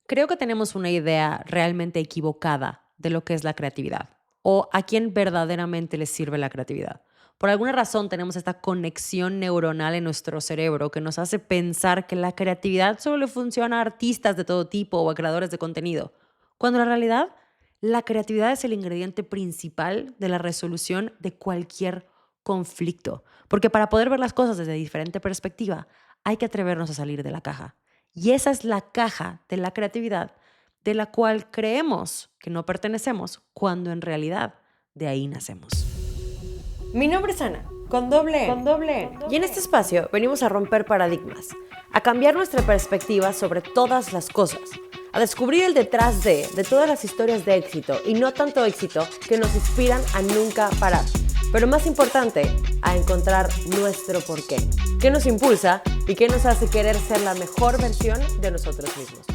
Creo que tenemos una idea realmente equivocada de lo que es la creatividad o a quién verdaderamente les sirve la creatividad. Por alguna razón tenemos esta conexión neuronal en nuestro cerebro que nos hace pensar que la creatividad solo le funciona a artistas de todo tipo o a creadores de contenido, cuando en realidad la creatividad es el ingrediente principal de la resolución de cualquier conflicto. Porque para poder ver las cosas desde diferente perspectiva, hay que atrevernos a salir de la caja. Y esa es la caja de la creatividad de la cual creemos que no pertenecemos cuando en realidad de ahí nacemos. Mi nombre es Ana, con doble N. Y en este espacio venimos a romper paradigmas, a cambiar nuestra perspectiva sobre todas las cosas, a descubrir el detrás de todas las historias de éxito y no tanto éxito que nos inspiran a nunca parar. Pero más importante, a encontrar nuestro porqué, qué nos impulsa y qué nos hace querer ser la mejor versión de nosotros mismos.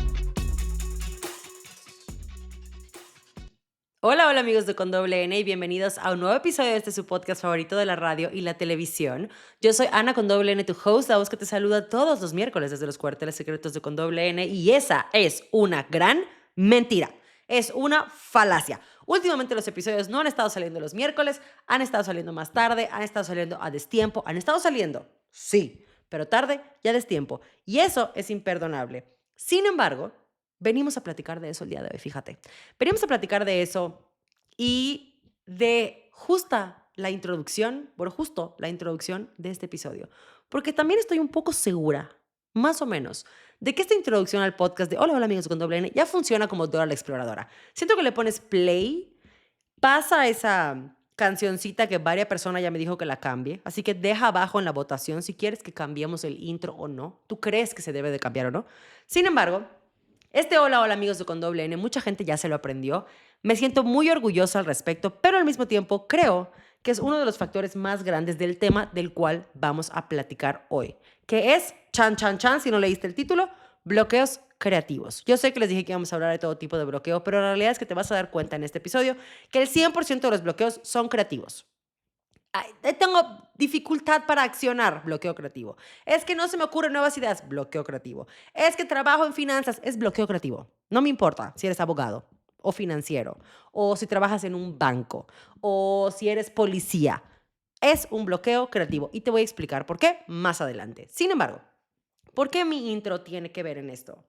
Hola, hola amigos de Con Doble N y bienvenidos a un nuevo episodio de este su podcast favorito de la radio y la televisión. Yo soy Ana Con Doble N, tu host, la voz que te saluda todos los miércoles desde los cuarteles secretos de Con Doble N, y esa es una gran mentira. Es una falacia. Últimamente los episodios no han estado saliendo los miércoles, han estado saliendo más tarde, han estado saliendo a destiempo, han estado saliendo, sí, pero tarde y a destiempo. Y eso es imperdonable. Sin embargo, venimos a platicar de eso el día de hoy, fíjate. Venimos a platicar de eso y de justo la introducción de este episodio. Porque también estoy un poco segura, más o menos, de que esta introducción al podcast de Hola, hola amigos con doble N ya funciona como Dora la Exploradora. Siento que le pones play, pasa esa cancioncita que varias personas ya me dijo que la cambie, así que deja abajo en la votación si quieres que cambiemos el intro o no. ¿Tú crees que se debe de cambiar o no? Sin embargo, este hola, hola amigos de Con Doble N, mucha gente ya se lo aprendió. Me siento muy orgullosa al respecto, pero al mismo tiempo creo que es uno de los factores más grandes del tema del cual vamos a platicar hoy, que es, chan, chan, chan, si no leíste el título, bloqueos creativos. Yo sé que les dije que íbamos a hablar de todo tipo de bloqueo, pero la realidad es que te vas a dar cuenta en este episodio que el 100% de los bloqueos son creativos. Ay, tengo dificultad para accionar, bloqueo creativo. Es que no se me ocurren nuevas ideas, bloqueo creativo. Es que trabajo en finanzas, es bloqueo creativo. No me importa si eres abogado o financiero, o si trabajas en un banco, o si eres policía. Es un bloqueo creativo y te voy a explicar por qué más adelante. Sin embargo, ¿por qué mi intro tiene que ver en esto?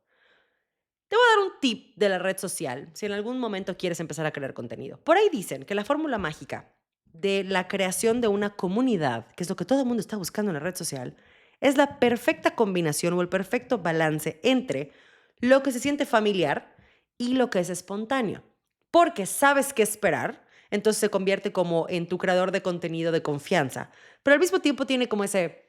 Te voy a dar un tip de la red social si en algún momento quieres empezar a crear contenido. Por ahí dicen que la fórmula mágica de la creación de una comunidad, que es lo que todo el mundo está buscando en la red social, es la perfecta combinación o el perfecto balance entre lo que se siente familiar y lo que es espontáneo. Porque sabes qué esperar, entonces se convierte como en tu creador de contenido de confianza, pero al mismo tiempo tiene como ese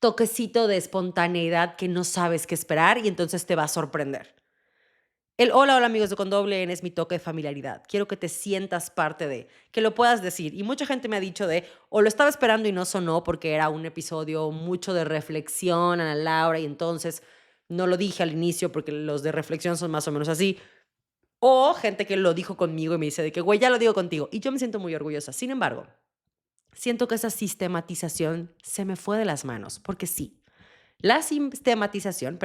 toquecito de espontaneidad que no sabes qué esperar y entonces te va a sorprender. El hola, hola amigos de Con Doble N es mi toque de familiaridad. Quiero que te sientas parte de, que lo puedas decir. Y mucha gente me ha dicho o lo estaba esperando y no sonó porque era un episodio mucho de reflexión, Ana Laura, y entonces no lo dije al inicio porque los de reflexión son más o menos así. O gente que lo dijo conmigo y me dice de que, güey, ya lo digo contigo. Y yo me siento muy orgullosa. Sin embargo, siento que esa sistematización se me fue de las manos. Porque sí, la sistematización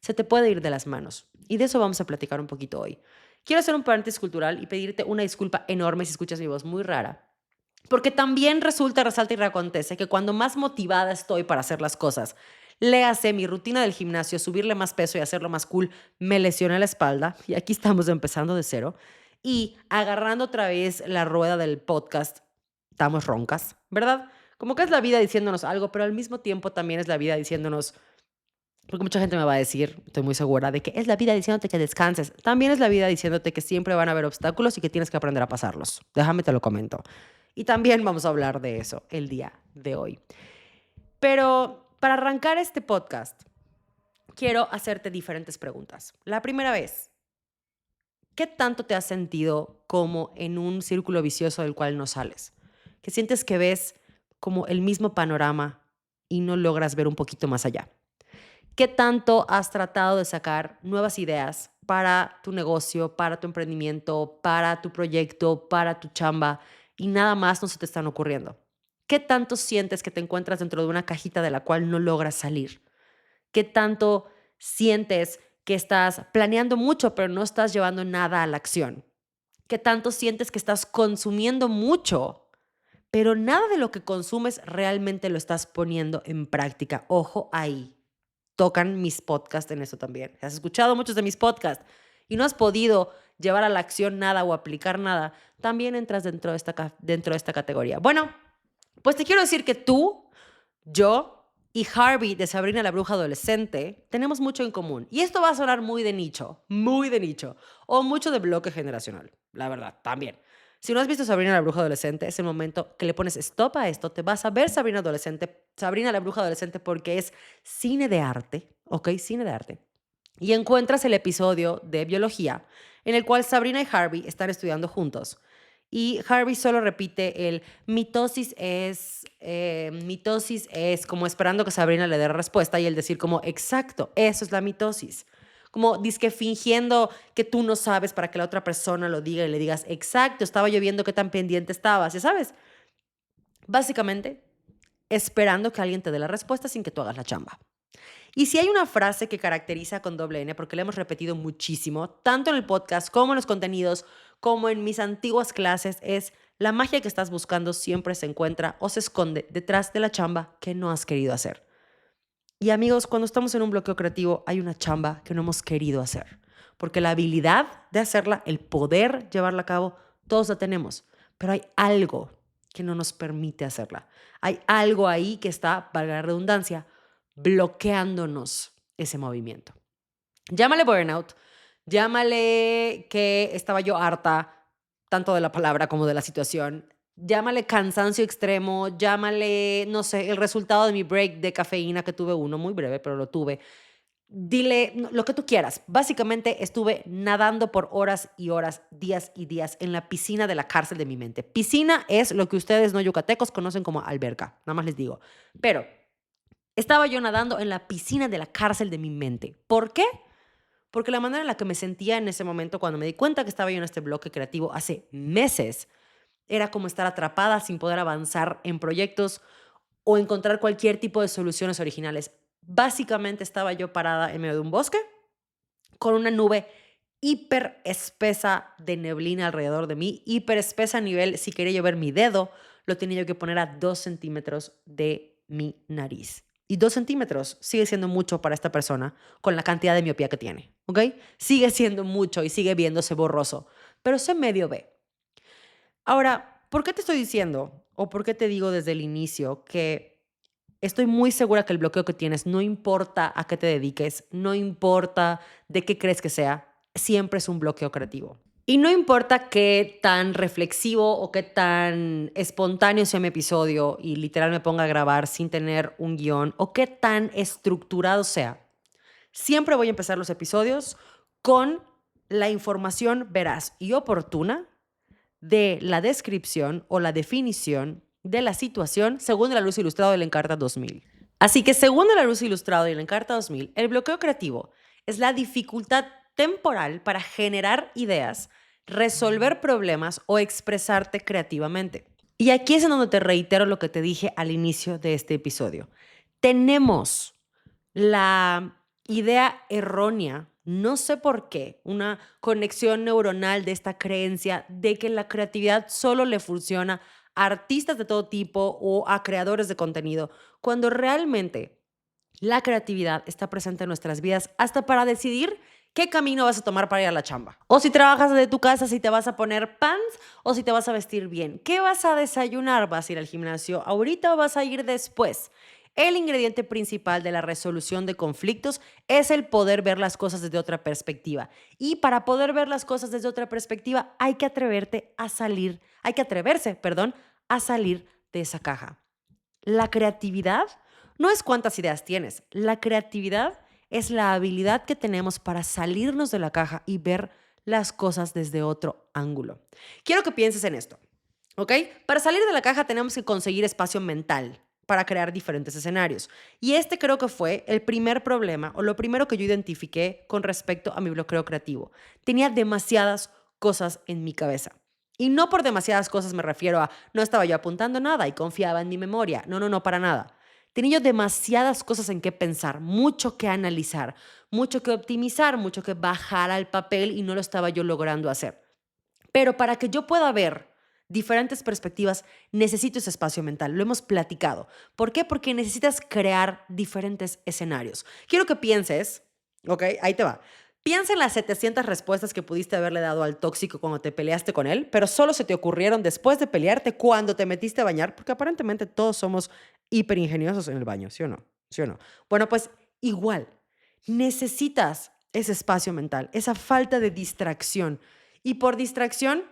se te puede ir de las manos. Y de eso vamos a platicar un poquito hoy. Quiero hacer un paréntesis cultural y pedirte una disculpa enorme si escuchas mi voz muy rara. Porque también resalta y reacontece que cuando más motivada estoy para hacer las cosas, léase mi rutina del gimnasio, subirle más peso y hacerlo más cool, me lesioné la espalda, y aquí estamos empezando de cero, y agarrando otra vez la rueda del podcast, estamos roncas, ¿verdad? Como que es la vida diciéndonos algo, pero al mismo tiempo también es la vida diciéndonos, porque mucha gente me va a decir, estoy muy segura, de que es la vida diciéndote que descanses. También es la vida diciéndote que siempre van a haber obstáculos y que tienes que aprender a pasarlos. Déjame te lo comento. Y también vamos a hablar de eso el día de hoy. Pero para arrancar este podcast, quiero hacerte diferentes preguntas. La primera vez, ¿qué tanto te has sentido como en un círculo vicioso del cual no sales? Que sientes que ves como el mismo panorama y no logras ver un poquito más allá. ¿Qué tanto has tratado de sacar nuevas ideas para tu negocio, para tu emprendimiento, para tu proyecto, para tu chamba y nada más no se te están ocurriendo? ¿Qué tanto sientes que te encuentras dentro de una cajita de la cual no logras salir? ¿Qué tanto sientes que estás planeando mucho, pero no estás llevando nada a la acción. ¿Qué tanto sientes que estás consumiendo mucho, pero nada de lo que consumes realmente lo estás poniendo en práctica? Ojo ahí. Tocan mis podcasts en eso también. Has escuchado muchos de mis podcasts y no has podido llevar a la acción nada o aplicar nada, también entras dentro de esta categoría. Bueno, pues te quiero decir que tú, yo y Harvey de Sabrina la Bruja Adolescente tenemos mucho en común. Y esto va a sonar muy de nicho, o mucho de bloque generacional, la verdad, también. Si no has visto Sabrina la Bruja Adolescente, es el momento que le pones stop a esto, te vas a ver Sabrina la Bruja Adolescente, porque es cine de arte, ¿ok? Cine de arte. Y encuentras el episodio de biología en el cual Sabrina y Harvey están estudiando juntos. Y Harvey solo repite el mitosis es, como esperando que Sabrina le dé respuesta y él decir como, exacto, eso es la mitosis. Como dizque fingiendo que tú no sabes para que la otra persona lo diga y le digas, exacto, estaba yo viendo qué tan pendiente estabas, ya sabes. Básicamente, esperando que alguien te dé la respuesta sin que tú hagas la chamba. Y si hay una frase que caracteriza con doble N, porque la hemos repetido muchísimo, tanto en el podcast como en los contenidos, como en mis antiguas clases, es: la magia que estás buscando siempre se encuentra o se esconde detrás de la chamba que no has querido hacer. Y amigos, cuando estamos en un bloqueo creativo, hay una chamba que no hemos querido hacer. Porque la habilidad de hacerla, el poder llevarla a cabo, todos la tenemos. Pero hay algo que no nos permite hacerla. Hay algo ahí que está, valga la redundancia, bloqueándonos ese movimiento. Llámale burnout, llámale que estaba yo harta tanto de la palabra como de la situación, llámale cansancio extremo, llámale, no sé, el resultado de mi break de cafeína, que tuve uno muy breve, pero lo tuve. Dile lo que tú quieras. Básicamente estuve nadando por horas y horas, días y días en la piscina de la cárcel de mi mente. Piscina es lo que ustedes no yucatecos conocen como alberca, nada más les digo. Pero estaba yo nadando en la piscina de la cárcel de mi mente. ¿Por qué? Porque la manera en la que me sentía en ese momento, cuando me di cuenta que estaba yo en este bloque creativo hace meses, era como estar atrapada sin poder avanzar en proyectos o encontrar cualquier tipo de soluciones originales. Básicamente estaba yo parada en medio de un bosque con una nube hiper espesa de neblina alrededor de mí, hiper espesa a nivel, si quería yo ver mi dedo, lo tenía yo que poner a 2 centímetros de mi nariz. Y 2 centímetros sigue siendo mucho para esta persona con la cantidad de miopía que tiene, ¿ok? Sigue siendo mucho y sigue viéndose borroso, pero se medio ve. Ahora, ¿por qué te estoy diciendo o por qué te digo desde el inicio que estoy muy segura que el bloqueo que tienes, no importa a qué te dediques, no importa de qué crees que sea, siempre es un bloqueo creativo? Y no importa qué tan reflexivo o qué tan espontáneo sea mi episodio y literal me ponga a grabar sin tener un guión, o qué tan estructurado sea, siempre voy a empezar los episodios con la información veraz y oportuna de la descripción o la definición de la situación según el Luz Ilustrado de la Encarta 2000. Así que según el Luz Ilustrado y la Encarta 2000, el bloqueo creativo es la dificultad temporal para generar ideas, resolver problemas o expresarte creativamente. Y aquí es en donde te reitero lo que te dije al inicio de este episodio. Tenemos la idea errónea, no sé por qué, una conexión neuronal de esta creencia de que la creatividad solo le funciona a artistas de todo tipo o a creadores de contenido, cuando realmente la creatividad está presente en nuestras vidas hasta para decidir qué camino vas a tomar para ir a la chamba. O si trabajas desde tu casa, si te vas a poner pants o si te vas a vestir bien. ¿Qué vas a desayunar? ¿Vas a ir al gimnasio ahorita o vas a ir después? El ingrediente principal de la resolución de conflictos es el poder ver las cosas desde otra perspectiva. Y para poder ver las cosas desde otra perspectiva hay que atreverse, a salir de esa caja. La creatividad no es cuántas ideas tienes. La creatividad es la habilidad que tenemos para salirnos de la caja y ver las cosas desde otro ángulo. Quiero que pienses en esto, ¿ok? Para salir de la caja tenemos que conseguir espacio mental para crear diferentes escenarios. Y este creo que fue el primer problema o lo primero que yo identifiqué con respecto a mi bloqueo creativo. Tenía demasiadas cosas en mi cabeza. Y no por demasiadas cosas me refiero a no estaba yo apuntando nada y confiaba en mi memoria. No, para nada. Tenía yo demasiadas cosas en qué pensar, mucho que analizar, mucho que optimizar, mucho que bajar al papel y no lo estaba yo logrando hacer. Pero para que yo pueda ver diferentes perspectivas, necesito ese espacio mental. Lo hemos platicado. ¿Por qué? Porque necesitas crear diferentes escenarios. Quiero que pienses, ¿ok? Ahí te va. Piensa en las 700 respuestas que pudiste haberle dado al tóxico cuando te peleaste con él, pero solo se te ocurrieron después de pelearte cuando te metiste a bañar, porque aparentemente todos somos hiperingeniosos en el baño, ¿sí o no? ¿Sí o no? Bueno, pues igual, necesitas ese espacio mental, esa falta de distracción. Y por distracción,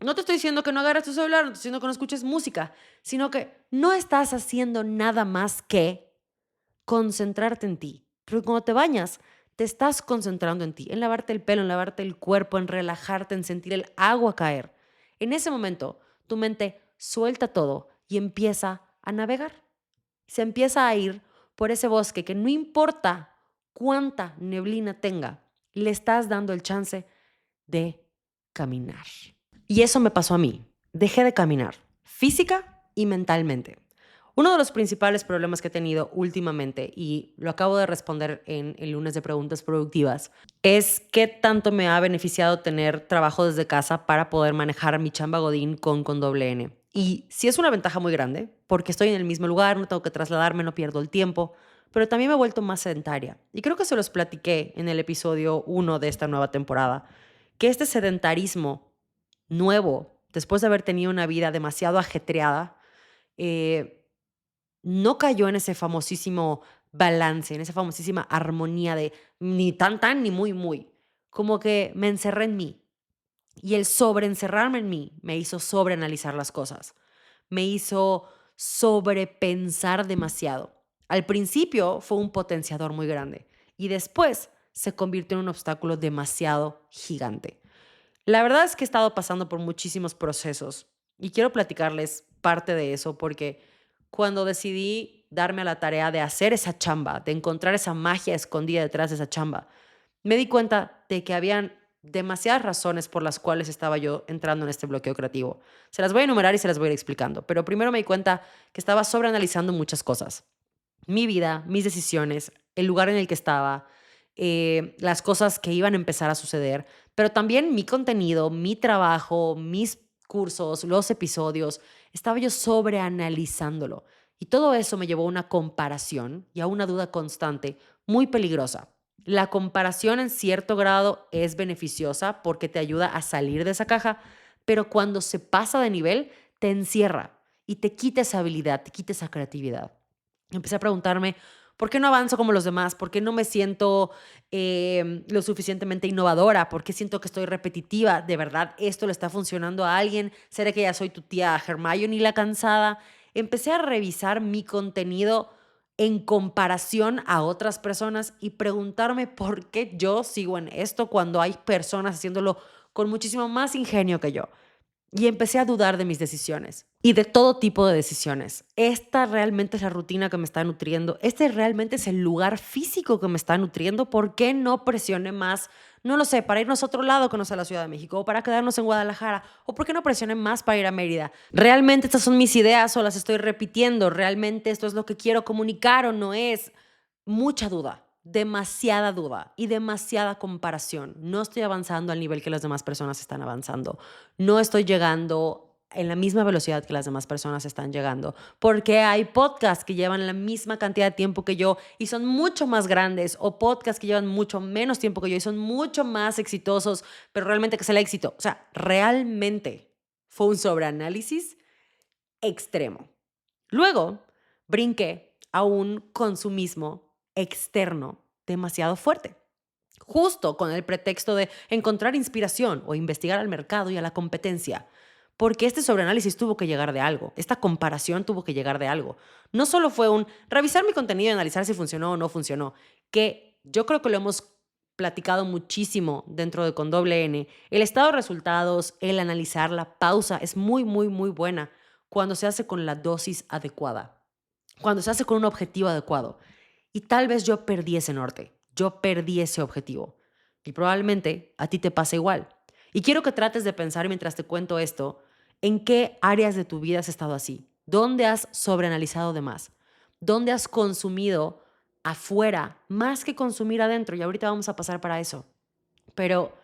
no te estoy diciendo que no agarres tu celular, no te estoy diciendo que no escuches música, sino que no estás haciendo nada más que concentrarte en ti. Porque cuando te bañas, te estás concentrando en ti, en lavarte el pelo, en lavarte el cuerpo, en relajarte, en sentir el agua caer. En ese momento, tu mente suelta todo y empieza a navegar. Se empieza a ir por ese bosque que no importa cuánta neblina tenga, le estás dando el chance de caminar. Y eso me pasó a mí. Dejé de caminar, física y mentalmente. Uno de los principales problemas que he tenido últimamente, y lo acabo de responder en el lunes de preguntas productivas, es qué tanto me ha beneficiado tener trabajo desde casa para poder manejar mi chamba Godín con doble N. Y sí es una ventaja muy grande, porque estoy en el mismo lugar, no tengo que trasladarme, no pierdo el tiempo, pero también me he vuelto más sedentaria. Y creo que se los platiqué en el episodio 1 de esta nueva temporada, que este sedentarismo nuevo, después de haber tenido una vida demasiado ajetreada, eh, no cayó en ese famosísimo balance, en esa famosísima armonía de ni tan tan ni muy muy. Como que me encerré en mí. Y el sobreencerrarme en mí me hizo sobreanalizar las cosas. Me hizo sobrepensar demasiado. Al principio fue un potenciador muy grande y después se convirtió en un obstáculo demasiado gigante. La verdad es que he estado pasando por muchísimos procesos y quiero platicarles parte de eso porque cuando decidí darme a la tarea de hacer esa chamba, de encontrar esa magia escondida detrás de esa chamba, me di cuenta de que habían demasiadas razones por las cuales estaba yo entrando en este bloqueo creativo. Se las voy a enumerar y se las voy a ir explicando, pero primero me di cuenta que estaba sobreanalizando muchas cosas. Mi vida, mis decisiones, el lugar en el que estaba, las cosas que iban a empezar a suceder, pero también mi contenido, mi trabajo, mis cursos, los episodios, estaba yo sobreanalizándolo. Y todo eso me llevó a una comparación y a una duda constante muy peligrosa. La comparación en cierto grado es beneficiosa porque te ayuda a salir de esa caja, pero cuando se pasa de nivel, te encierra y te quita esa habilidad, te quita esa creatividad. Empecé a preguntarme, ¿por qué no avanzo como los demás? ¿Por qué no me siento lo suficientemente innovadora? ¿Por qué siento que estoy repetitiva? ¿De verdad esto le está funcionando a alguien? ¿Será que ya soy tu tía Hermione la cansada? Empecé a revisar mi contenido en comparación a otras personas y preguntarme por qué yo sigo en esto cuando hay personas haciéndolo con muchísimo más ingenio que yo. Y empecé a dudar de mis decisiones y de todo tipo de decisiones. ¿Esta realmente es la rutina que me está nutriendo? ¿Este realmente es el lugar físico que me está nutriendo? ¿Por qué no presioné más? No lo sé, para irnos a otro lado que no sea la Ciudad de México, o para quedarnos en Guadalajara, o por qué no presioné más para ir a Mérida. ¿Realmente estas son mis ideas o las estoy repitiendo? ¿Realmente esto es lo que quiero comunicar o no es? Mucha duda, demasiada duda y demasiada comparación. No estoy avanzando al nivel que las demás personas están avanzando. No estoy llegando en la misma velocidad que las demás personas están llegando, porque hay podcasts que llevan la misma cantidad de tiempo que yo y son mucho más grandes, o podcasts que llevan mucho menos tiempo que yo y son mucho más exitosos, pero realmente ¿qué es el éxito? O sea, realmente fue un sobreanálisis extremo. Luego brinqué a un consumismo externo demasiado fuerte, justo con el pretexto de encontrar inspiración o investigar al mercado y a la competencia. Porque este sobreanálisis tuvo que llegar de algo, esta comparación tuvo que llegar de algo. No solo fue un revisar mi contenido y analizar si funcionó o no funcionó, que yo creo que lo hemos platicado muchísimo dentro de Con Doble N. El estado de resultados, el analizar, la pausa es muy, muy, muy buena cuando se hace con la dosis adecuada, cuando se hace con un objetivo adecuado. Y tal vez yo perdí ese norte, yo perdí ese objetivo. Y probablemente a ti te pasa igual. Y quiero que trates de pensar mientras te cuento esto, en qué áreas de tu vida has estado así, dónde has sobreanalizado de más, ¿Dónde has consumido afuera más que consumir adentro? Y ahorita vamos a pasar para eso. Pero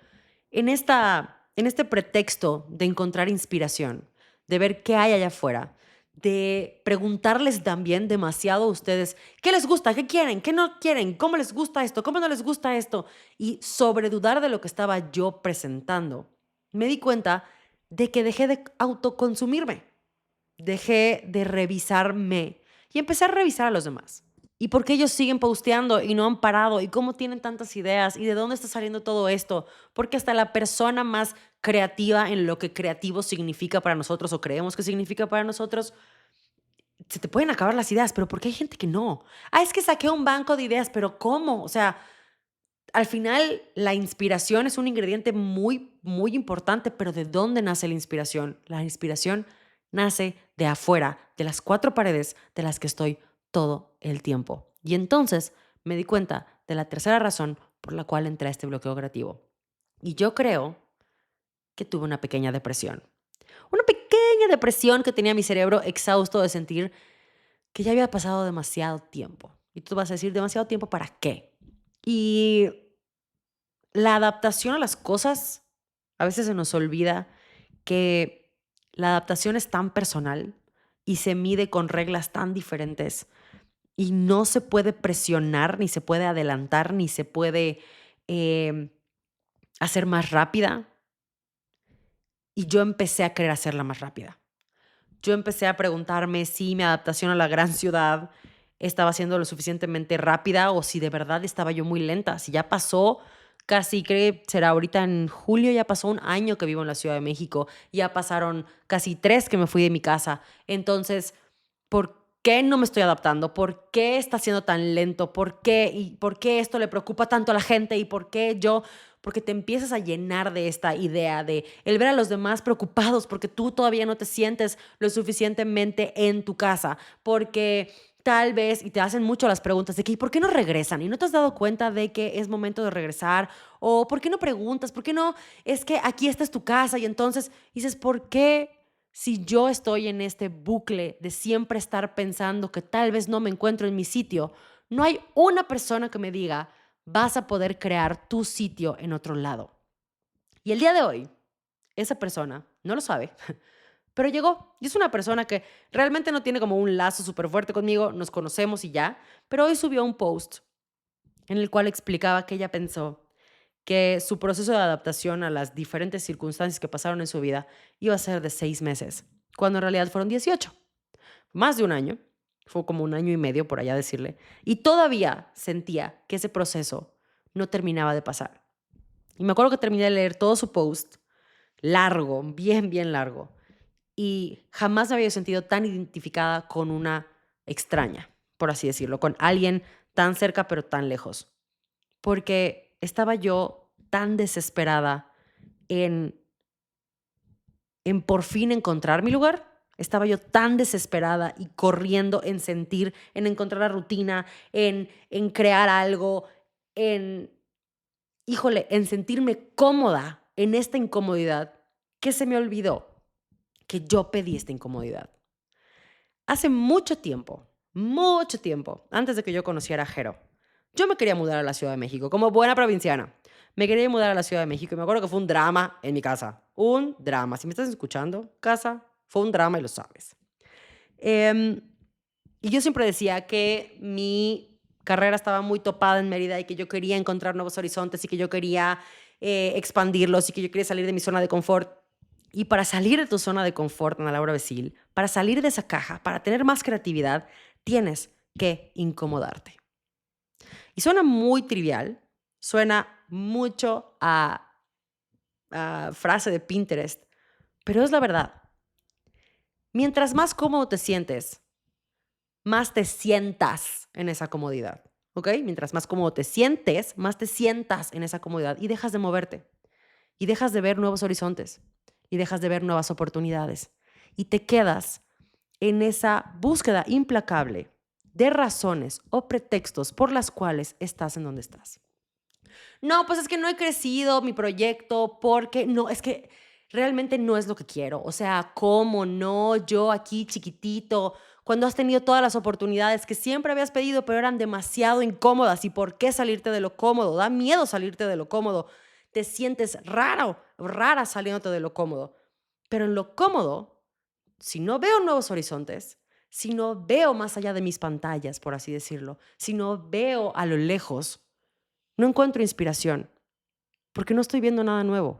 en este pretexto de encontrar inspiración, de ver qué hay allá afuera, de preguntarles también demasiado a ustedes qué les gusta, qué quieren, qué no quieren, cómo les gusta esto, cómo no les gusta esto, y sobredudar de lo que estaba yo presentando, me di cuenta de que dejé de autoconsumirme, dejé de revisarme y empecé a revisar a los demás. ¿Y por qué ellos siguen posteando y no han parado? ¿Y cómo tienen tantas ideas? ¿Y de dónde está saliendo todo esto? Porque hasta la persona más creativa en lo que creativo significa para nosotros o creemos que significa para nosotros, se te pueden acabar las ideas, pero ¿por qué hay gente que no? Ah, es que saqué un banco de ideas, pero ¿cómo? O sea, al final la inspiración es un ingrediente muy, muy importante, pero ¿de dónde nace la inspiración? La inspiración nace de afuera, de las cuatro paredes de las que estoy todo el tiempo. Y entonces me di cuenta de la tercera razón por la cual entré a este bloqueo creativo. Y yo creo que tuve una pequeña depresión. Una pequeña depresión que tenía mi cerebro exhausto de sentir que ya había pasado demasiado tiempo. Y tú vas a decir, ¿demasiado tiempo para qué? Y la adaptación a las cosas, a veces se nos olvida que la adaptación es tan personal y se mide con reglas tan diferentes y no se puede presionar, ni se puede adelantar, ni se puede eh, hacer más rápida. Y yo empecé a querer hacerla más rápida. Yo empecé a preguntarme si mi adaptación a la gran ciudad estaba siendo lo suficientemente rápida o si de verdad estaba yo muy lenta. Si ya pasó casi, creo que será ahorita en julio, ya pasó un año que vivo en la Ciudad de México, ya pasaron casi 3 que me fui de mi casa. Entonces, ¿por qué no me estoy adaptando? ¿Por qué está siendo tan lento? ¿Por qué? ¿Y por qué esto le preocupa tanto a la gente? ¿Y por qué yo? Porque te empiezas a llenar de esta idea de el ver a los demás preocupados porque tú todavía no te sientes lo suficientemente en tu casa, porque tal vez, y te hacen mucho las preguntas de que, ¿y por qué no regresan? ¿Y no te has dado cuenta de que es momento de regresar? ¿O por qué no preguntas? ¿Por qué no? Es que aquí esta es tu casa y entonces dices, ¿por qué? Si yo estoy en este bucle de siempre estar pensando que tal vez no me encuentro en mi sitio, no hay una persona que me diga, vas a poder crear tu sitio en otro lado. Y el día de hoy, esa persona no lo sabe, pero llegó. Y es una persona que realmente no tiene como un lazo súper fuerte conmigo, nos conocemos y ya, pero hoy subió un post en el cual explicaba que ella pensó que su proceso de adaptación a las diferentes circunstancias que pasaron en su vida iba a ser de 6 meses, cuando en realidad fueron 18, más de un año, fue como un año y medio por allá decirle, y todavía sentía que ese proceso no terminaba de pasar. Y me acuerdo que terminé de leer todo su post, largo, bien, bien largo, y jamás me había sentido tan identificada con una extraña, por así decirlo, con alguien tan cerca pero tan lejos, porque estaba yo tan desesperada en, en por fin encontrar mi lugar. Estaba yo tan desesperada y corriendo en sentir, en encontrar la rutina, en crear algo, en, híjole, en sentirme cómoda en esta incomodidad, que se me olvidó que yo pedí esta incomodidad. Hace mucho tiempo, antes de que yo conociera a Jero, yo me quería mudar a la Ciudad de México, como buena provinciana. Me quería mudar a la Ciudad de México y me acuerdo que fue un drama en mi casa. Un drama. Si me estás escuchando, casa, fue un drama y lo sabes. Em, y yo siempre decía que mi carrera estaba muy topada en Mérida y que yo quería encontrar nuevos horizontes y que yo quería expandirlos y que yo quería salir de mi zona de confort. Y para salir de tu zona de confort, Ana Laura Becil, para salir de esa caja, para tener más creatividad, tienes que incomodarte. Y suena muy trivial, suena mucho a frase de Pinterest, pero es la verdad. Mientras más cómodo te sientes, más te sientas en esa comodidad, ¿ok? Mientras más cómodo te sientes, más te sientas en esa comodidad y dejas de moverte y dejas de ver nuevos horizontes y dejas de ver nuevas oportunidades y te quedas en esa búsqueda implacable de razones o pretextos por las cuales estás en donde estás. No, pues es que no he crecido mi proyecto porque no, es que realmente no es lo que quiero. O sea, ¿cómo no? Yo aquí chiquitito, cuando has tenido todas las oportunidades que siempre habías pedido, pero eran demasiado incómodas. ¿Y por qué salirte de lo cómodo? Da miedo salirte de lo cómodo. Te sientes raro, rara saliéndote de lo cómodo. Pero en lo cómodo, si no veo nuevos horizontes, si no veo más allá de mis pantallas, por así decirlo, si no veo a lo lejos, no encuentro inspiración, porque no estoy viendo nada nuevo.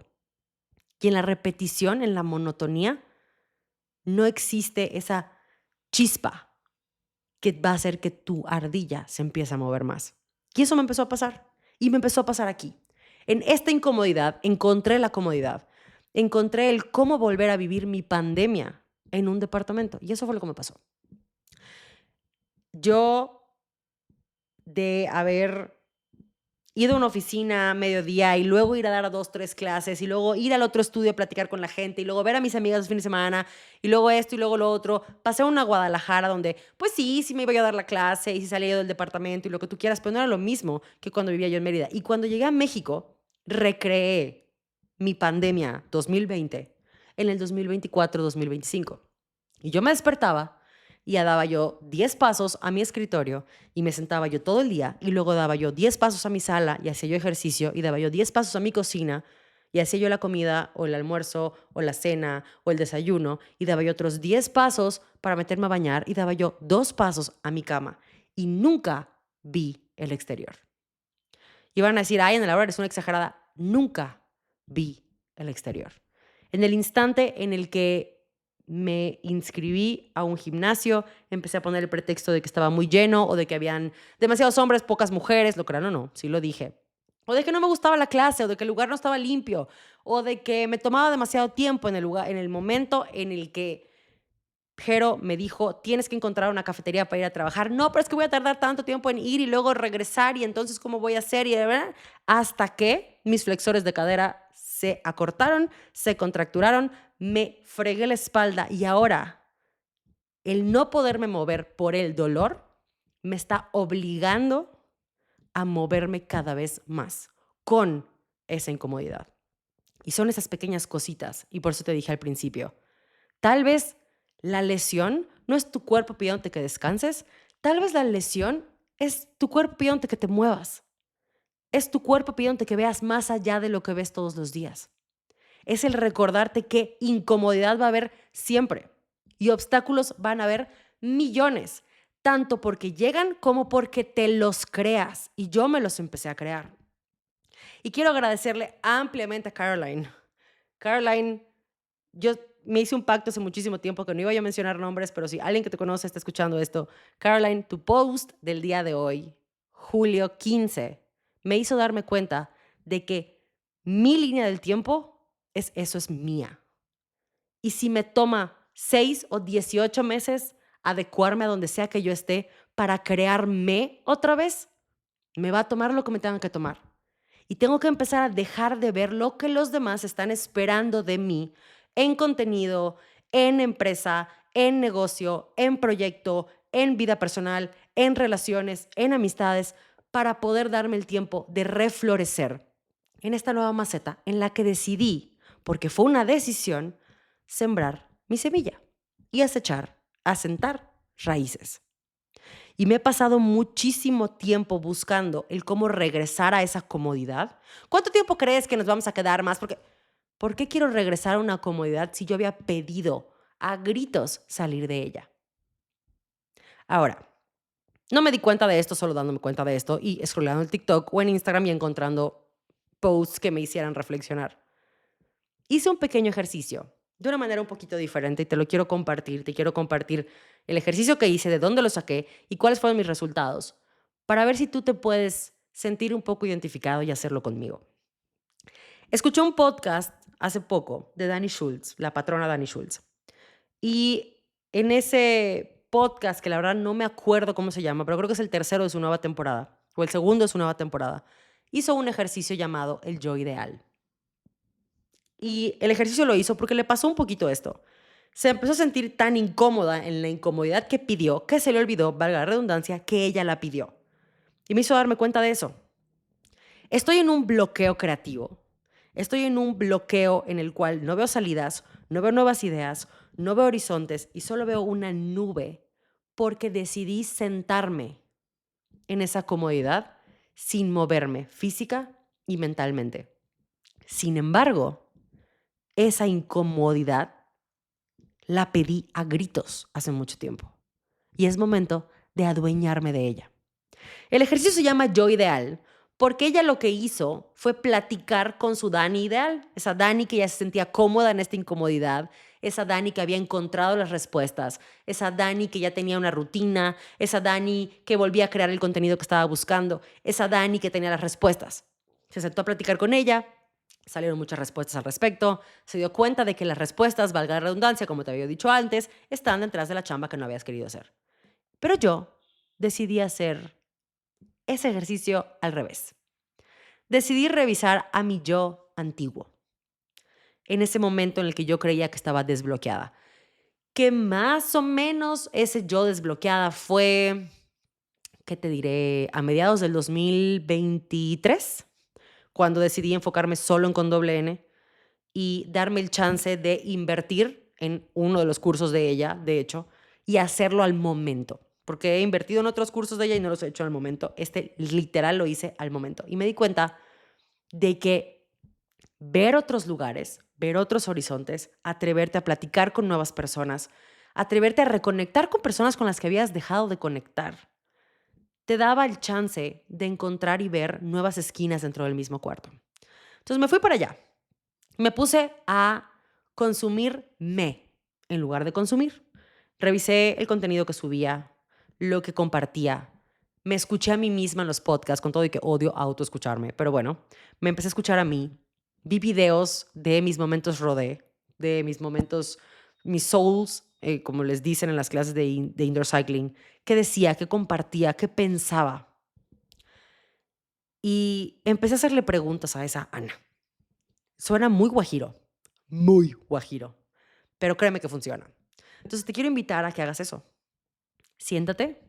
Y en la repetición, en la monotonía, no existe esa chispa que va a hacer que tu ardilla se empiece a mover más. Y eso me empezó a pasar. Y me empezó a pasar aquí. En esta incomodidad encontré la comodidad. Encontré el cómo volver a vivir mi pandemia en un departamento. Y eso fue lo que me pasó. Yo, de haber ido a una oficina a mediodía y luego ir a dar 2, 3 clases y luego ir al otro estudio a platicar con la gente y luego ver a mis amigas los fines de semana y luego esto y luego lo otro. Pasé a una Guadalajara donde, pues sí me iba yo a dar la clase y sí salía yo del departamento y lo que tú quieras, pero no era lo mismo que cuando vivía yo en Mérida. Y cuando llegué a México, recreé mi pandemia 2020 en el 2024, 2025. Y yo me despertaba y ya daba yo 10 pasos a mi escritorio y me sentaba yo todo el día y luego daba yo 10 pasos a mi sala y hacía yo ejercicio y daba yo 10 pasos a mi cocina y hacía yo la comida o el almuerzo o la cena o el desayuno y daba yo otros 10 pasos para meterme a bañar y daba yo 2 pasos a mi cama y nunca vi el exterior. Y van a decir, ay, en el ahora eres una exagerada. Nunca vi el exterior. En el instante en el que me inscribí a un gimnasio, empecé a poner el pretexto de que estaba muy lleno o de que habían demasiados hombres, pocas mujeres, lo crean o no, sí lo dije. O de que no me gustaba la clase, o de que el lugar no estaba limpio, o de que me tomaba demasiado tiempo en el lugar, en el momento en el que Jero me dijo, tienes que encontrar una cafetería para ir a trabajar. No, pero es que voy a tardar tanto tiempo en ir y luego regresar y entonces, ¿cómo voy a hacer? Y de verdad, hasta que mis flexores de cadera se acortaron, se contracturaron, me fregué la espalda y ahora el no poderme mover por el dolor me está obligando a moverme cada vez más con esa incomodidad. Y son esas pequeñas cositas, y por eso te dije al principio, tal vez la lesión no es tu cuerpo pidiéndote que descanses, tal vez la lesión es tu cuerpo pidiéndote que te muevas, es tu cuerpo pidiéndote que veas más allá de lo que ves todos los días. Es el recordarte que incomodidad va a haber siempre y obstáculos van a haber millones, tanto porque llegan como porque te los creas. Y yo me los empecé a crear. Y quiero agradecerle ampliamente a Caroline. Caroline, yo me hice un pacto hace muchísimo tiempo que no iba yo a mencionar nombres, pero si alguien que te conoce está escuchando esto, Caroline, tu post del día de hoy, julio 15, me hizo darme cuenta de que mi línea del tiempo eso es mía. Y si me toma 6 o 18 meses adecuarme a donde sea que yo esté para crearme otra vez, me va a tomar lo que me tengan que tomar. Y tengo que empezar a dejar de ver lo que los demás están esperando de mí en contenido, en empresa, en negocio, en proyecto, en vida personal, en relaciones, en amistades, para poder darme el tiempo de reflorecer en esta nueva maceta en la que decidí, porque fue una decisión, sembrar mi semilla y acechar, asentar raíces. Y me he pasado muchísimo tiempo buscando el cómo regresar a esa comodidad. ¿Cuánto tiempo crees que nos vamos a quedar más? Porque, ¿por qué quiero regresar a una comodidad si yo había pedido a gritos salir de ella? Ahora, no me di cuenta de esto solo dándome cuenta de esto y scrollando el TikTok o en Instagram y encontrando posts que me hicieran reflexionar. Hice un pequeño ejercicio de una manera un poquito diferente y te lo quiero compartir. Te quiero compartir el ejercicio que hice, de dónde lo saqué y cuáles fueron mis resultados, para ver si tú te puedes sentir un poco identificado y hacerlo conmigo. Escuché un podcast hace poco de Dani Schultz, la patrona Dani Schultz. Y en ese podcast, que la verdad no me acuerdo cómo se llama, pero creo que es el tercero de su nueva temporada, o el segundo de su nueva temporada, hizo un ejercicio llamado el yo ideal. Y el ejercicio lo hizo porque le pasó un poquito esto. Se empezó a sentir tan incómoda en la incomodidad que pidió que se le olvidó, valga la redundancia, que ella la pidió. Y me hizo darme cuenta de eso. Estoy en un bloqueo creativo. Estoy en un bloqueo en el cual no veo salidas, no veo nuevas ideas, no veo horizontes y solo veo una nube porque decidí sentarme en esa comodidad sin moverme física y mentalmente. Sin embargo, esa incomodidad la pedí a gritos hace mucho tiempo y es momento de adueñarme de ella. El ejercicio se llama Yo Ideal porque ella lo que hizo fue platicar con su Dani ideal, esa Dani que ya se sentía cómoda en esta incomodidad, esa Dani que había encontrado las respuestas, esa Dani que ya tenía una rutina, esa Dani que volvía a crear el contenido que estaba buscando, esa Dani que tenía las respuestas. Se sentó a platicar con ella, salieron muchas respuestas al respecto, se dio cuenta de que las respuestas, valga la redundancia, como te había dicho antes, están detrás de la chamba que no habías querido hacer. Pero yo decidí hacer ese ejercicio al revés. Decidí revisar a mi yo antiguo, en ese momento en el que yo creía que estaba desbloqueada. Que más o menos ese yo desbloqueada fue, ¿qué te diré? A mediados del 2023, cuando decidí enfocarme solo en con doble N y darme el chance de invertir en uno de los cursos de ella, de hecho, y hacerlo al momento. Porque he invertido en otros cursos de ella y no los he hecho al momento. Este literal lo hice al momento. Y me di cuenta de que ver otros lugares, ver otros horizontes, atreverte a platicar con nuevas personas, atreverte a reconectar con personas con las que habías dejado de conectar, te daba el chance de encontrar y ver nuevas esquinas dentro del mismo cuarto. Entonces me fui para allá. Me puse a consumirme en lugar de consumir. Revisé el contenido que subía, lo que compartía. Me escuché a mí misma en los podcasts, con todo y que odio autoescucharme. Pero bueno, me empecé a escuchar a mí. Vi videos de mis momentos rodé, de mis momentos, mis souls, como les dicen en las clases de indoor cycling, qué decía, qué compartía, qué pensaba. Y empecé a hacerle preguntas a esa Ana. Suena muy guajiro, pero créeme que funciona. Entonces te quiero invitar a que hagas eso. Siéntate,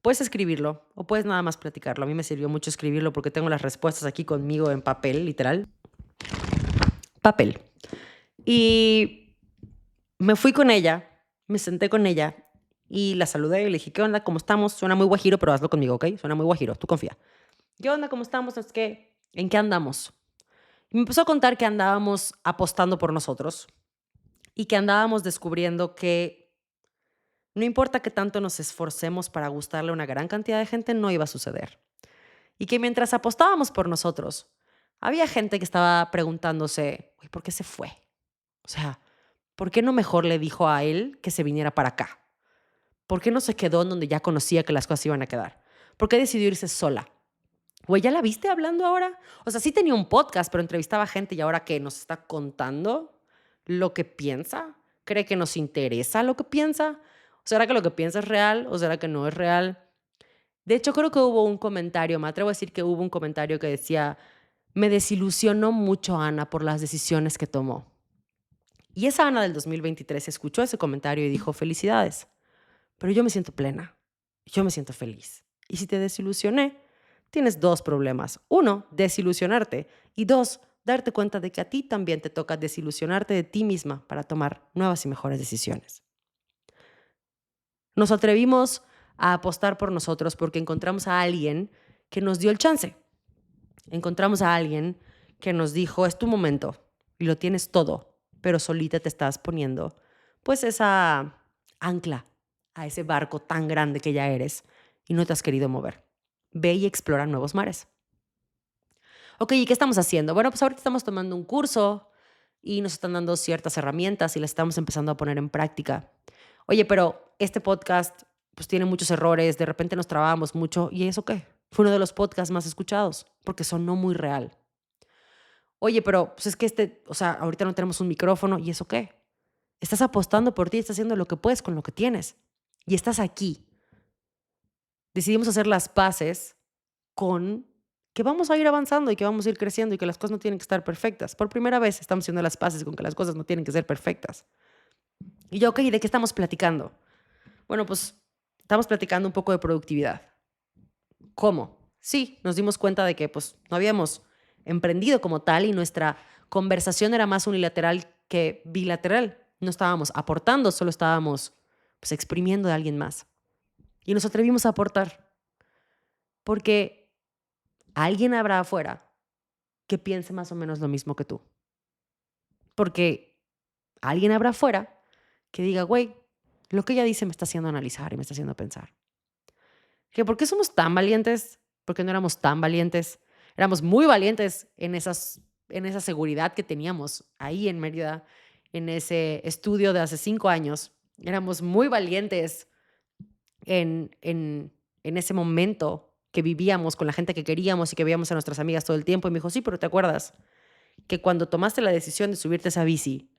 puedes escribirlo o puedes nada más platicarlo. A mí me sirvió mucho escribirlo porque tengo las respuestas aquí conmigo en papel, literal. Papel. Y me fui con ella, me senté con ella y la saludé y le dije, ¿qué onda? ¿Cómo estamos? Suena muy guajiro, pero hazlo conmigo, ¿ok? Suena muy guajiro, tú confía. ¿Qué onda? ¿Cómo estamos? Es que, ¿en qué andamos? Y me empezó a contar que andábamos apostando por nosotros y que andábamos descubriendo que no importa qué tanto nos esforcemos para gustarle a una gran cantidad de gente, no iba a suceder. Y que mientras apostábamos por nosotros, había gente que estaba preguntándose, "Uy, ¿por qué se fue? O sea, ¿por qué no mejor le dijo a él que se viniera para acá? ¿Por qué no se quedó en donde ya conocía que las cosas iban a quedar? ¿Por qué decidió irse sola? Güey, ¿ya la viste hablando ahora? O sea, sí tenía un podcast, pero entrevistaba gente y ahora que nos está contando lo que piensa, cree que nos interesa lo que piensa. ¿Será que lo que piensa es real o será que no es real? De hecho, creo que hubo un comentario, me atrevo a decir que hubo un comentario que decía, me desilusionó mucho Ana por las decisiones que tomó. Y esa Ana del 2023 escuchó ese comentario y dijo, felicidades, pero yo me siento plena, yo me siento feliz. Y si te desilusioné, tienes dos problemas. Uno, desilusionarte. Y dos, darte cuenta de que a ti también te toca desilusionarte de ti misma para tomar nuevas y mejores decisiones. Nos atrevimos a apostar por nosotros porque encontramos a alguien que nos dio el chance. Encontramos a alguien que nos dijo, es tu momento y lo tienes todo, pero solita te estás poniendo pues esa ancla a ese barco tan grande que ya eres y no te has querido mover. Ve y explora nuevos mares. Ok, ¿y qué estamos haciendo? Bueno, pues ahorita estamos tomando un curso y nos están dando ciertas herramientas y las estamos empezando a poner en práctica. Oye, pero este podcast pues tiene muchos errores, de repente nos trabamos mucho. ¿Y eso qué? Fue uno de los podcasts más escuchados porque sonó muy real. Oye, pero pues es que o sea, ahorita no tenemos un micrófono. ¿Y eso qué? Estás apostando por ti, estás haciendo lo que puedes con lo que tienes. Y estás aquí. Decidimos hacer las paces con que vamos a ir avanzando y que vamos a ir creciendo y que las cosas no tienen que estar perfectas. Por primera vez estamos haciendo las paces con que las cosas no tienen que ser perfectas. Y yo, ok, ¿de qué estamos platicando? Bueno, pues estamos platicando un poco de productividad. ¿Cómo? Sí, nos dimos cuenta de que pues no habíamos emprendido como tal y nuestra conversación era más unilateral que bilateral. No estábamos aportando, solo estábamos pues exprimiendo de alguien más. Y nos atrevimos a aportar. Porque alguien habrá afuera que piense más o menos lo mismo que tú. Porque alguien habrá afuera que diga, güey, lo que ella dice me está haciendo analizar y me está haciendo pensar. Que ¿por qué somos tan valientes? ¿Por qué no éramos tan valientes? Éramos muy valientes en esa seguridad que teníamos ahí en Mérida, en ese estudio de hace 5 años. Éramos muy valientes en ese momento que vivíamos con la gente que queríamos y que veíamos a nuestras amigas todo el tiempo. Y me dijo, sí, pero ¿te acuerdas que cuando tomaste la decisión de subirte a esa bici,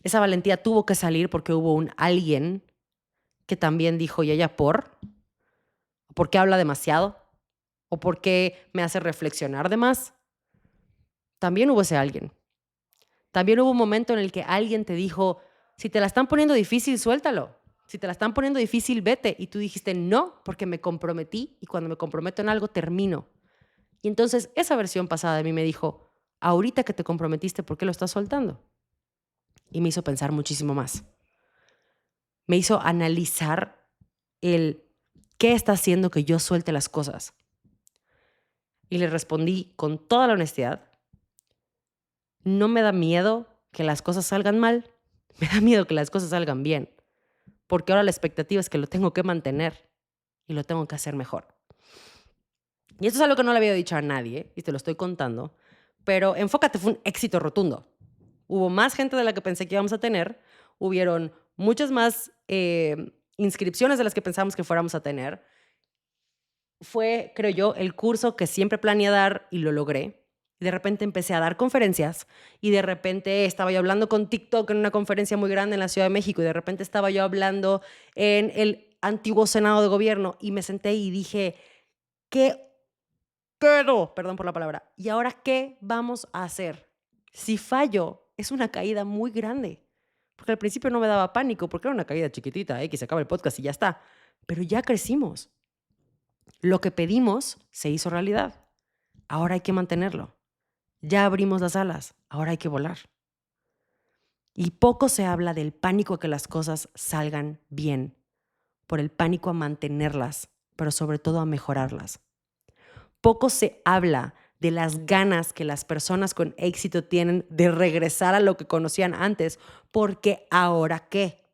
esa valentía tuvo que salir porque hubo un alguien que también dijo, ¿y ella por? ¿Por qué habla demasiado? ¿O por qué me hace reflexionar de más? También hubo ese alguien. También hubo un momento en el que alguien te dijo, si te la están poniendo difícil, suéltalo. Si te la están poniendo difícil, vete. Y tú dijiste, no, porque me comprometí y cuando me comprometo en algo, termino. Y entonces esa versión pasada de mí me dijo, ahorita que te comprometiste, ¿por qué lo estás soltando? Y me hizo pensar muchísimo más. Me hizo analizar el qué está haciendo que yo suelte las cosas. Y le respondí con toda la honestidad, no me da miedo que las cosas salgan mal, me da miedo que las cosas salgan bien, porque ahora la expectativa es que lo tengo que mantener y lo tengo que hacer mejor. Y esto es algo que no le había dicho a nadie y te lo estoy contando, pero Enfócate fue un éxito rotundo. Hubo más gente de la que pensé que íbamos a tener, hubieron muchas más inscripciones de las que pensábamos que fuéramos a tener. Fue, creo yo, el curso que siempre planeé dar y lo logré. De repente empecé a dar conferencias y de repente estaba yo hablando con TikTok en una conferencia muy grande en la Ciudad de México y de repente estaba yo hablando en el antiguo Senado de Gobierno y me senté y dije, ¿qué pedo? Perdón por la palabra. ¿Y ahora qué vamos a hacer? Si fallo, es una caída muy grande. Porque al principio no me daba pánico porque era una caída chiquitita, que se acaba el podcast y ya está. Pero ya crecimos. Lo que pedimos se hizo realidad. Ahora hay que mantenerlo. Ya abrimos las alas. Ahora hay que volar. Y poco se habla del pánico a que las cosas salgan bien, por el pánico a mantenerlas, pero sobre todo a mejorarlas. Poco se habla de las ganas que las personas con éxito tienen de regresar a lo que conocían antes, porque ahora qué.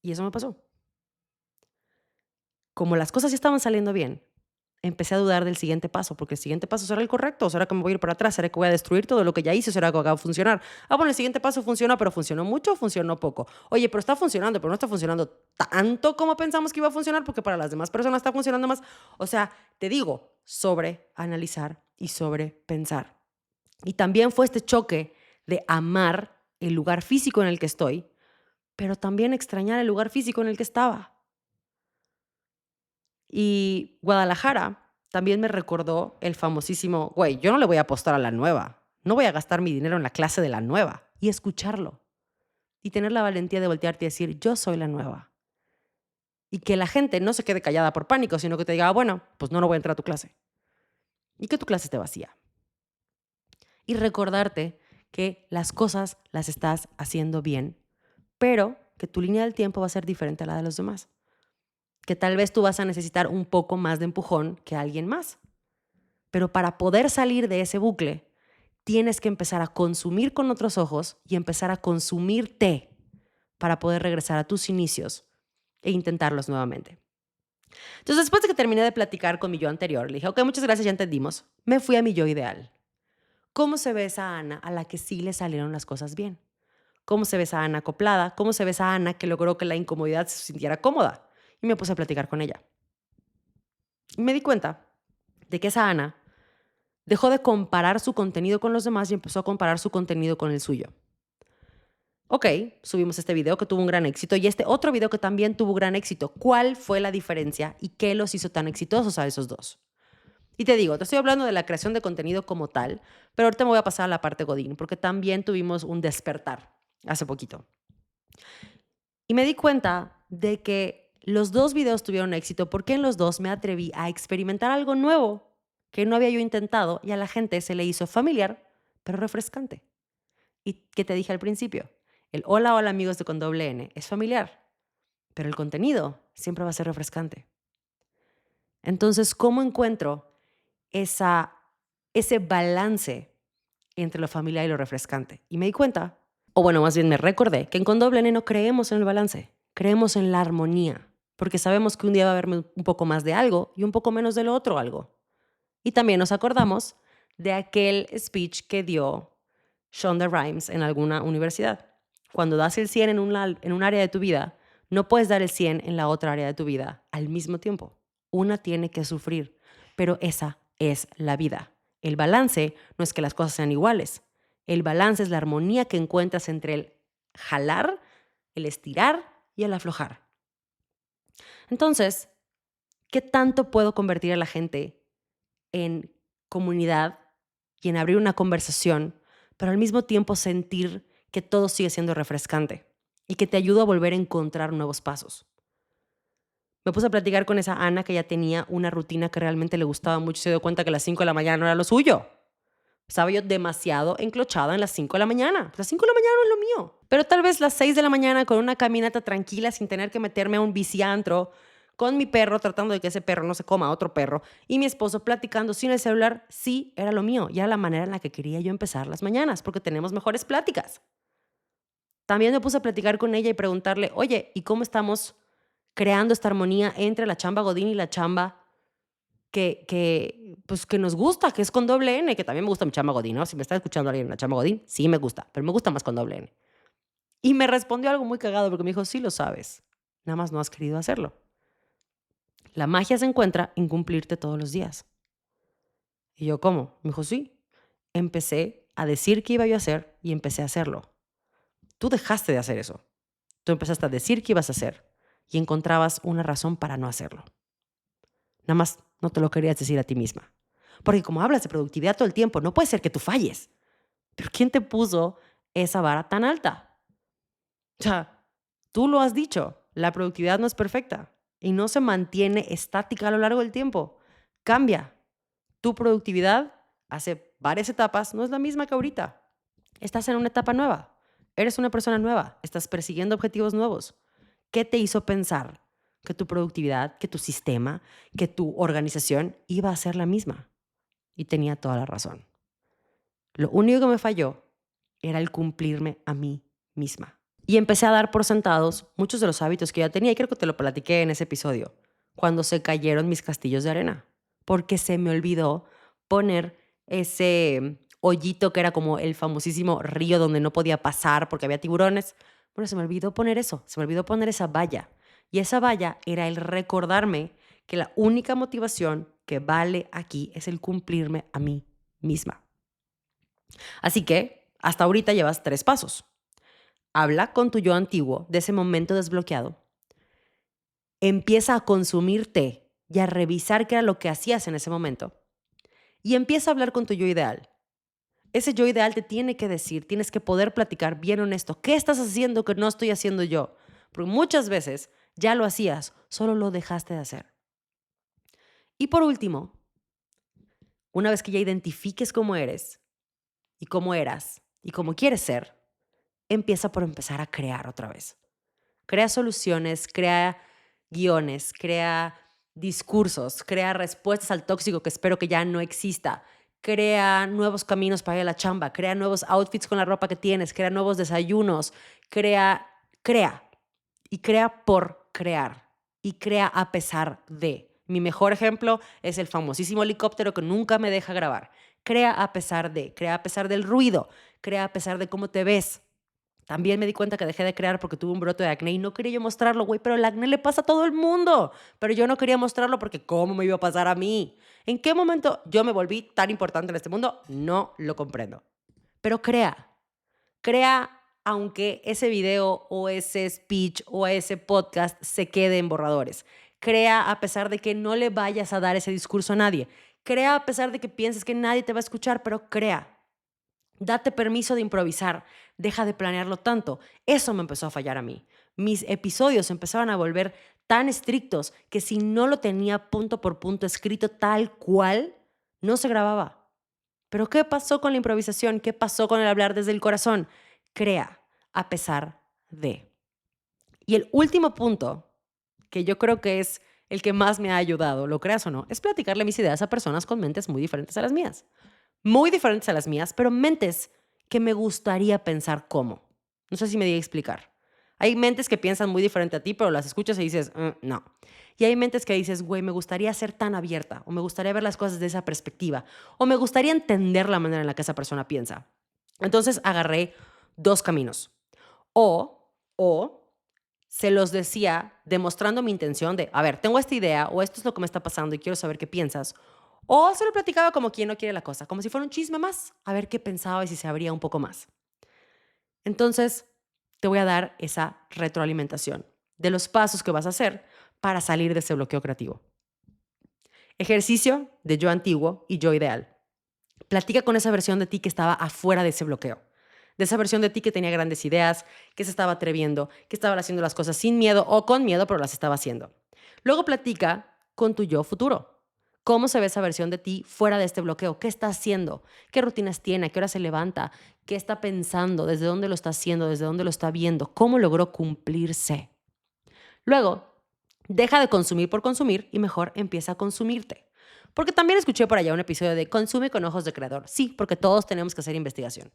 Y eso me pasó. Como las cosas ya estaban saliendo bien, empecé a dudar del siguiente paso, porque el siguiente paso será el correcto, será que me voy a ir para atrás, será que voy a destruir todo lo que ya hice, será que va a funcionar. Bueno, el siguiente paso funcionó, pero funcionó mucho o funcionó poco. Oye, pero está funcionando, pero no está funcionando tanto como pensamos que iba a funcionar, porque para las demás personas está funcionando más. O sea, te digo, sobre analizar y sobre pensar. Y también fue este choque de amar el lugar físico en el que estoy, pero también extrañar el lugar físico en el que estaba. Y Guadalajara también me recordó el famosísimo, güey, yo no le voy a apostar a la nueva, no voy a gastar mi dinero en la clase de la nueva y escucharlo y tener la valentía de voltearte y decir, yo soy la nueva. Y que la gente no se quede callada por pánico, sino que te diga, bueno, pues no voy a entrar a tu clase. Y que tu clase esté vacía. Y recordarte que las cosas las estás haciendo bien, pero que tu línea del tiempo va a ser diferente a la de los demás. Que tal vez tú vas a necesitar un poco más de empujón que alguien más. Pero para poder salir de ese bucle, tienes que empezar a consumir con otros ojos y empezar a consumirte para poder regresar a tus inicios e intentarlos nuevamente. Entonces, después de que terminé de platicar con mi yo anterior, le dije, ok, muchas gracias, ya entendimos. Me fui a mi yo ideal. ¿Cómo se ve esa Ana a la que sí le salieron las cosas bien? ¿Cómo se ve esa Ana acoplada? ¿Cómo se ve esa Ana que logró que la incomodidad se sintiera cómoda? Y me puse a platicar con ella. Y me di cuenta de que esa Ana dejó de comparar su contenido con los demás y empezó a comparar su contenido con el suyo. Ok, subimos este video que tuvo un gran éxito y este otro video que también tuvo gran éxito. ¿Cuál fue la diferencia y qué los hizo tan exitosos a esos dos? Y te digo, te estoy hablando de la creación de contenido como tal, pero ahorita me voy a pasar a la parte Godín, porque también tuvimos un despertar hace poquito. Y me di cuenta de que los dos videos tuvieron éxito porque en los dos me atreví a experimentar algo nuevo que no había yo intentado y a la gente se le hizo familiar, pero refrescante. Y que te dije al principio, el hola, hola amigos de con doble N es familiar, pero el contenido siempre va a ser refrescante. Entonces, ¿cómo encuentro ese balance entre lo familiar y lo refrescante? Y me di cuenta, o bueno, más bien me recordé, que en Con Doble N no creemos en el balance, creemos en la armonía, porque sabemos que un día va a haber un poco más de algo y un poco menos de lo otro algo. Y también nos acordamos de aquel speech que dio Shonda Rhimes en alguna universidad. Cuando das el 100 en un área de tu vida, no puedes dar el 100 en la otra área de tu vida al mismo tiempo. Una tiene que sufrir, pero esa es la vida. El balance no es que las cosas sean iguales. El balance es la armonía que encuentras entre el jalar, el estirar y el aflojar. Entonces, ¿qué tanto puedo convertir a la gente en comunidad y en abrir una conversación, pero al mismo tiempo sentir que todo sigue siendo refrescante y que te ayuda a volver a encontrar nuevos pasos? Me puse a platicar con esa Ana que ya tenía una rutina que realmente le gustaba mucho y se dio cuenta que las 5 de la mañana no era lo suyo. Estaba yo demasiado enclochada en las 5 de la mañana. Las 5 de la mañana no es lo mío. Pero tal vez las 6 de la mañana con una caminata tranquila sin tener que meterme a un biciantro, con mi perro tratando de que ese perro no se coma a otro perro y mi esposo platicando sin el celular, sí era lo mío y era la manera en la que quería yo empezar las mañanas porque tenemos mejores pláticas. También me puse a platicar con ella y preguntarle, oye, ¿y cómo estamos creando esta armonía entre la chamba Godín y la chamba pues, que nos gusta, que es con doble N, que también me gusta mi chamba Godín, ¿no? Si me está escuchando alguien en la chamba Godín, sí me gusta, pero me gusta más con doble N. Y me respondió algo muy cagado porque me dijo, sí lo sabes, nada más no has querido hacerlo. La magia se encuentra en cumplirte todos los días. Y yo, ¿cómo? Me dijo, sí. Empecé a decir qué iba yo a hacer y empecé a hacerlo. Tú dejaste de hacer eso. Tú empezaste a decir qué ibas a hacer y encontrabas una razón para no hacerlo. Nada más no te lo querías decir a ti misma. Porque como hablas de productividad todo el tiempo, no puede ser que tú falles. Pero ¿quién te puso esa vara tan alta? O sea, tú lo has dicho, la productividad no es perfecta y no se mantiene estática a lo largo del tiempo. Cambia. Tu productividad hace varias etapas no es la misma que ahorita. Estás en una etapa nueva. Eres una persona nueva. Estás persiguiendo objetivos nuevos. ¿Qué te hizo pensar que tu productividad, que tu sistema, que tu organización iba a ser la misma? Y tenía toda la razón. Lo único que me falló era el cumplirme a mí misma. Y empecé a dar por sentados muchos de los hábitos que ya tenía, y creo que te lo platiqué en ese episodio, cuando se cayeron mis castillos de arena, porque se me olvidó poner ese hoyito que era como el famosísimo río donde no podía pasar porque había tiburones. Bueno, se me olvidó poner eso, se me olvidó poner esa valla. Y esa valla era el recordarme que la única motivación que vale aquí es el cumplirme a mí misma. Así que hasta ahorita llevas 3 pasos. Habla con tu yo antiguo de ese momento desbloqueado. Empieza a consumirte y a revisar qué era lo que hacías en ese momento. Y empieza a hablar con tu yo ideal. Ese yo ideal te tiene que decir, tienes que poder platicar bien honesto. ¿Qué estás haciendo que no estoy haciendo yo? Porque muchas veces ya lo hacías, solo lo dejaste de hacer. Y por último, una vez que ya identifiques cómo eres y cómo eras y cómo quieres ser, empieza por empezar a crear otra vez. Crea soluciones, crea guiones, crea discursos, crea respuestas al tóxico que espero que ya no exista. Crea nuevos caminos para ir a la chamba, crea nuevos outfits con la ropa que tienes, crea nuevos desayunos, crea y crea por crear y crea a pesar de. Mi mejor ejemplo es el famosísimo helicóptero que nunca me deja grabar. Crea a pesar del ruido, crea a pesar de cómo te ves. También me di cuenta que dejé de crear porque tuve un brote de acné y no quería yo mostrarlo, güey, pero el acné le pasa a todo el mundo. Pero yo no quería mostrarlo porque ¿cómo me iba a pasar a mí? ¿En qué momento yo me volví tan importante en este mundo? No lo comprendo. Pero crea aunque ese video o ese speech o ese podcast se quede en borradores. Crea a pesar de que no le vayas a dar ese discurso a nadie. Crea a pesar de que pienses que nadie te va a escuchar, pero crea. Date permiso de improvisar, deja de planearlo tanto. Eso me empezó a fallar a mí. Mis episodios empezaron a volver tan estrictos que si no lo tenía punto por punto escrito tal cual, no se grababa. Pero ¿qué pasó con la improvisación? ¿Qué pasó con el hablar desde el corazón? Crea a pesar de. Y el último punto, que yo creo que es el que más me ha ayudado, lo creas o no, es platicarle mis ideas a personas con mentes muy diferentes a las mías. Muy diferentes a las mías, pero mentes que me gustaría pensar como. No sé si me di a explicar. Hay mentes que piensan muy diferente a ti, pero las escuchas y dices, no. Y hay mentes que dices, güey, me gustaría ser tan abierta, o me gustaría ver las cosas de esa perspectiva, o me gustaría entender la manera en la que esa persona piensa. Entonces agarré dos caminos. O se los decía demostrando mi intención de, a ver, tengo esta idea, o esto es lo que me está pasando y quiero saber qué piensas. O se lo platicaba como quien no quiere la cosa, como si fuera un chisme más, a ver qué pensaba y si se abría un poco más. Entonces, te voy a dar esa retroalimentación de los pasos que vas a hacer para salir de ese bloqueo creativo. Ejercicio de yo antiguo y yo ideal. Platica con esa versión de ti que estaba afuera de ese bloqueo. De esa versión de ti que tenía grandes ideas, que se estaba atreviendo, que estaba haciendo las cosas sin miedo o con miedo, pero las estaba haciendo. Luego platica con tu yo futuro. ¿Cómo se ve esa versión de ti fuera de este bloqueo? ¿Qué está haciendo? ¿Qué rutinas tiene? ¿A qué hora se levanta? ¿Qué está pensando? ¿Desde dónde lo está haciendo? ¿Desde dónde lo está viendo? ¿Cómo logró cumplirse? Luego, deja de consumir por consumir y mejor empieza a consumirte. Porque también escuché por allá un episodio de Consume con ojos de creador. Sí, porque todos tenemos que hacer investigación.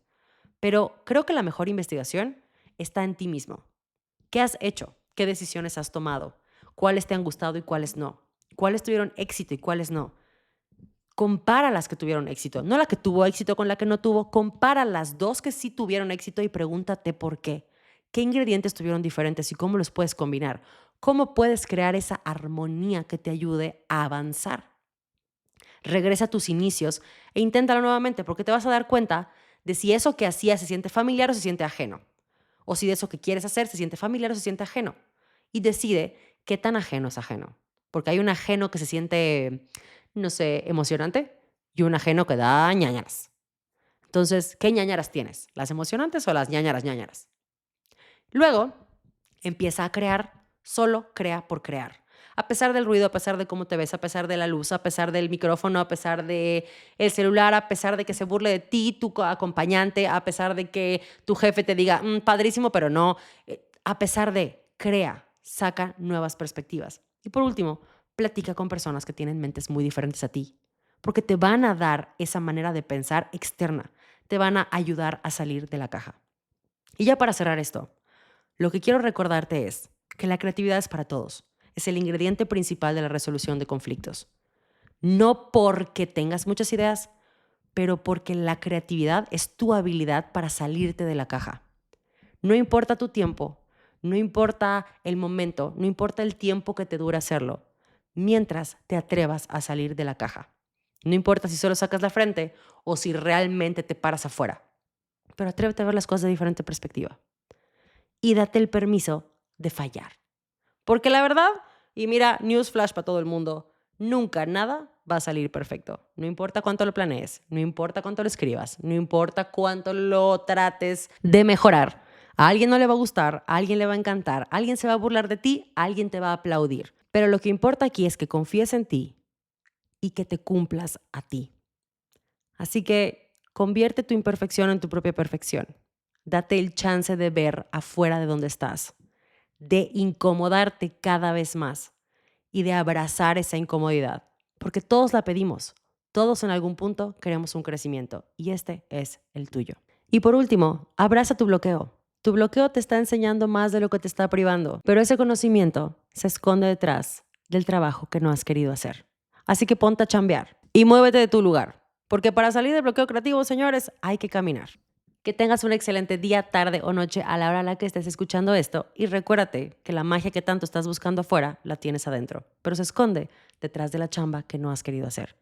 Pero creo que la mejor investigación está en ti mismo. ¿Qué has hecho? ¿Qué decisiones has tomado? ¿Cuáles te han gustado y cuáles no? ¿Cuáles tuvieron éxito y cuáles no? Compara las que tuvieron éxito. No la que tuvo éxito con la que no tuvo. Compara las dos que sí tuvieron éxito y pregúntate por qué. ¿Qué ingredientes tuvieron diferentes y cómo los puedes combinar? ¿Cómo puedes crear esa armonía que te ayude a avanzar? Regresa a tus inicios e inténtalo nuevamente porque te vas a dar cuenta de si eso que hacías se siente familiar o se siente ajeno. O si de eso que quieres hacer se siente familiar o se siente ajeno. Y decide qué tan ajeno es ajeno. Porque hay un ajeno que se siente, no sé, emocionante y un ajeno que da ñañaras. Entonces, ¿qué ñañaras tienes? ¿Las emocionantes o las ñañaras ñañaras? Luego, empieza a crear, solo crea por crear. A pesar del ruido, a pesar de cómo te ves, a pesar de la luz, a pesar del micrófono, a pesar del celular, a pesar de que se burle de ti, tu acompañante, a pesar de que tu jefe te diga, padrísimo, pero no. A pesar de, crea, saca nuevas perspectivas. Y por último, platica con personas que tienen mentes muy diferentes a ti, porque te van a dar esa manera de pensar externa, te van a ayudar a salir de la caja. Y ya para cerrar esto, lo que quiero recordarte es que la creatividad es para todos. Es el ingrediente principal de la resolución de conflictos. No porque tengas muchas ideas, pero porque la creatividad es tu habilidad para salirte de la caja. No importa tu tiempo, no importa el momento, no importa el tiempo que te dure hacerlo, mientras te atrevas a salir de la caja. No importa si solo sacas la frente o si realmente te paras afuera, pero atrévete a ver las cosas de diferente perspectiva. Y date el permiso de fallar. Porque la verdad, y mira, newsflash para todo el mundo, nunca nada va a salir perfecto. No importa cuánto lo planees, no importa cuánto lo escribas, no importa cuánto lo trates de mejorar. A alguien no le va a gustar, a alguien le va a encantar, a alguien se va a burlar de ti, a alguien te va a aplaudir. Pero lo que importa aquí es que confíes en ti y que te cumplas a ti. Así que convierte tu imperfección en tu propia perfección. Date el chance de ver afuera de donde estás, de incomodarte cada vez más y de abrazar esa incomodidad, porque todos la pedimos, todos en algún punto queremos un crecimiento y este es el tuyo. Y por último, abraza tu bloqueo. Tu bloqueo te está enseñando más de lo que te está privando, pero ese conocimiento se esconde detrás del trabajo que no has querido hacer. Así que ponte a chambear y muévete de tu lugar, porque para salir del bloqueo creativo, señores, hay que caminar. Que tengas un excelente día, tarde o noche a la hora a la que estés escuchando esto y recuérdate que la magia que tanto estás buscando afuera la tienes adentro, pero se esconde detrás de la chamba que no has querido hacer.